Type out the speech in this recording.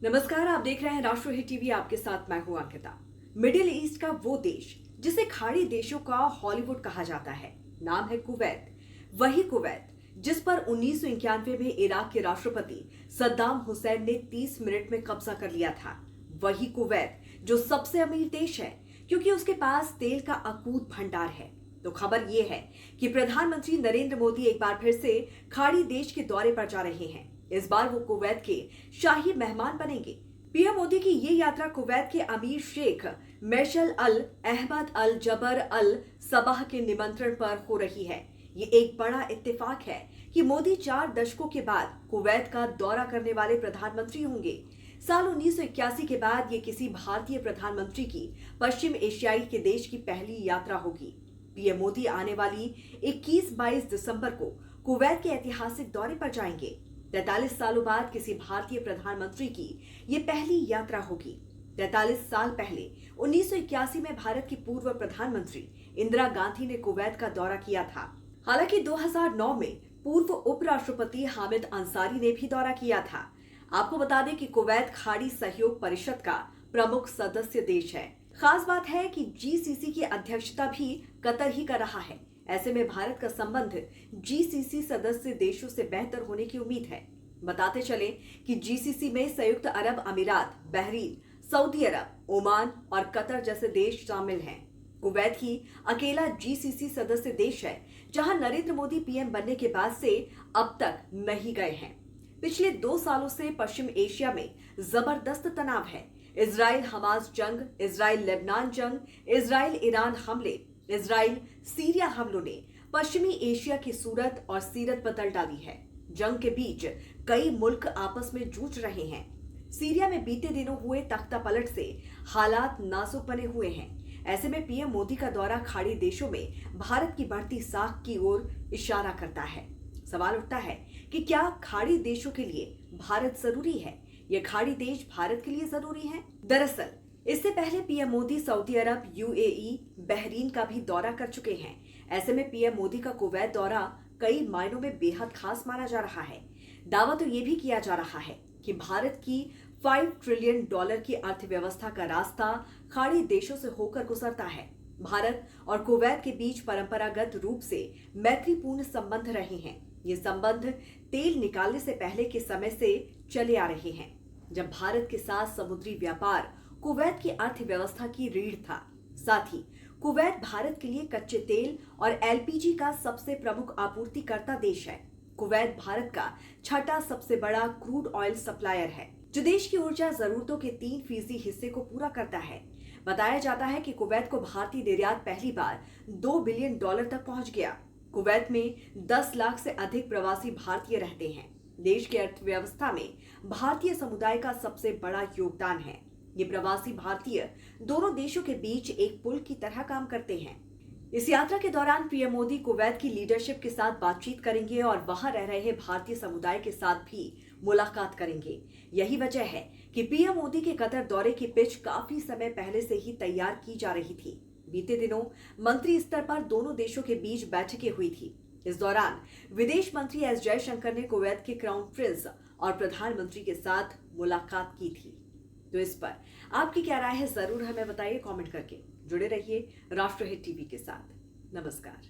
नमस्कार, आप देख रहे हैं राष्ट्रहित टीवी। आपके साथ मैं हूं अंकिता। मिडिल ईस्ट का वो देश जिसे खाड़ी देशों का हॉलीवुड कहा जाता है, नाम है कुवैत। वही कुवैत जिस पर 1991 में इराक के राष्ट्रपति सद्दाम हुसैन ने 30 मिनट में कब्जा कर लिया था। वही कुवैत जो सबसे अमीर देश है क्योंकि उसके पास तेल का अकूत भंडार है। तो खबर ये है कि प्रधानमंत्री नरेंद्र मोदी एक बार फिर से खाड़ी देश के दौरे पर जा रहे हैं। इस बार वो कुवैत के शाही मेहमान बनेंगे। पीएम मोदी की ये यात्रा कुवैत के अमीर शेख मैशल अल अहमद अल जबर अल सबाह के निमंत्रण पर हो रही है। ये एक बड़ा इत्तेफाक है कि मोदी 4 दशकों के बाद कुवैत का दौरा करने वाले प्रधानमंत्री होंगे। साल 1981 के बाद ये किसी भारतीय प्रधानमंत्री की पश्चिम एशियाई के देश की पहली यात्रा होगी। पीएम मोदी आने वाली 21-22 दिसंबर को कुवैत के ऐतिहासिक दौरे पर जाएंगे। 43 सालों बाद किसी भारतीय प्रधानमंत्री की ये पहली यात्रा होगी। 43 साल पहले 1981 में भारत की पूर्व प्रधानमंत्री इंदिरा गांधी ने कुवैत का दौरा किया था। हालांकि 2009 में पूर्व उपराष्ट्रपति हामिद अंसारी ने भी दौरा किया था। आपको बता दें कि कुवैत खाड़ी सहयोग परिषद का प्रमुख सदस्य देश है। खास बात है कि जीसीसी की अध्यक्षता भी कतर ही कर रहा है। ऐसे में भारत का संबंध जीसीसी सदस्य देशों से बेहतर होने की उम्मीद है। बताते चले कि जीसीसी में संयुक्त अरब अमीरात, बहरीन, सऊदी अरब, ओमान और कतर जैसे देश शामिल हैं। कुवैत ही अकेला जीसीसी सदस्य देश है जहां नरेंद्र मोदी पीएम बनने के बाद से अब तक नहीं गए हैं। पिछले 2 सालों से पश्चिम एशिया में जबरदस्त तनाव है। इजराइल हमास जंग, इजराइल लेबनान जंग, इजराइल ईरान हमले, इजराइल सीरिया हमलों ने पश्चिमी एशिया की सूरत और सीरत बदल डाली है। जंग के बीच कई मुल्क आपस में जूझ रहे हैं। सीरिया में बीते दिनों हुए तख्तापलट से हालात नाजुक बने हुए हैं। ऐसे में पीएम मोदी का दौरा खाड़ी देशों में भारत की बढ़ती साख की ओर इशारा करता है। सवाल उठता है कि क्या खाड़ी देशों के लिए भारत जरूरी है? ये खाड़ी देश भारत के लिए जरूरी है? दरअसल इससे पहले पीएम मोदी सऊदी अरब, यूएई, बहरीन का भी दौरा कर चुके हैं। ऐसे में पीएम मोदी का कुवैत दौरा कई मायनों में बेहद खास माना जा रहा है। दावा तो ये भी किया जा रहा है कि भारत की $5 ट्रिलियन की अर्थव्यवस्था का रास्ता खाड़ी देशों से होकर गुजरता है। भारत और कुवैत के बीच परंपरागत रूप से मैत्रीपूर्ण संबंध रहे हैं। ये संबंध तेल निकालने से पहले के समय से चले आ रहे हैं, जब भारत के साथ समुद्री व्यापार कुवैत की अर्थव्यवस्था की रीढ़ था। साथ ही कुवैत भारत के लिए कच्चे तेल और एलपीजी का सबसे प्रमुख आपूर्तिकर्ता देश है। कुवैत भारत का 6ठा सबसे बड़ा क्रूड ऑयल सप्लायर है, जो देश की ऊर्जा जरूरतों के 3% हिस्से को पूरा करता है। बताया जाता है कि कुवैत को भारतीय निर्यात पहली बार $2 बिलियन तक पहुंच गया। कुवैत में 10 लाख से अधिक प्रवासी भारतीय रहते हैं। देश की अर्थव्यवस्था में भारतीय समुदाय का सबसे बड़ा योगदान है। ये प्रवासी भारतीय दोनों देशों के बीच एक पुल की तरह काम करते हैं। इस यात्रा के दौरान पीएम मोदी कुवैत की लीडरशिप के साथ बातचीत करेंगे और वहां रह रहे भारतीय समुदाय के साथ भी मुलाकात करेंगे। यही वजह है कि पीएम मोदी के कतर दौरे की पिच काफी समय पहले से ही तैयार की जा रही थी। बीते दिनों मंत्री स्तर पर दोनों देशों के बीच बैठकें हुई थी। इस दौरान विदेश मंत्री एस जयशंकर ने कुवैत के क्राउन प्रिंस और प्रधानमंत्री के साथ मुलाकात की थी। तो इस पर आपकी क्या राय है, जरूर हमें बताइए कमेंट करके। जुड़े रहिए राष्ट्रहित टीवी के साथ। नमस्कार।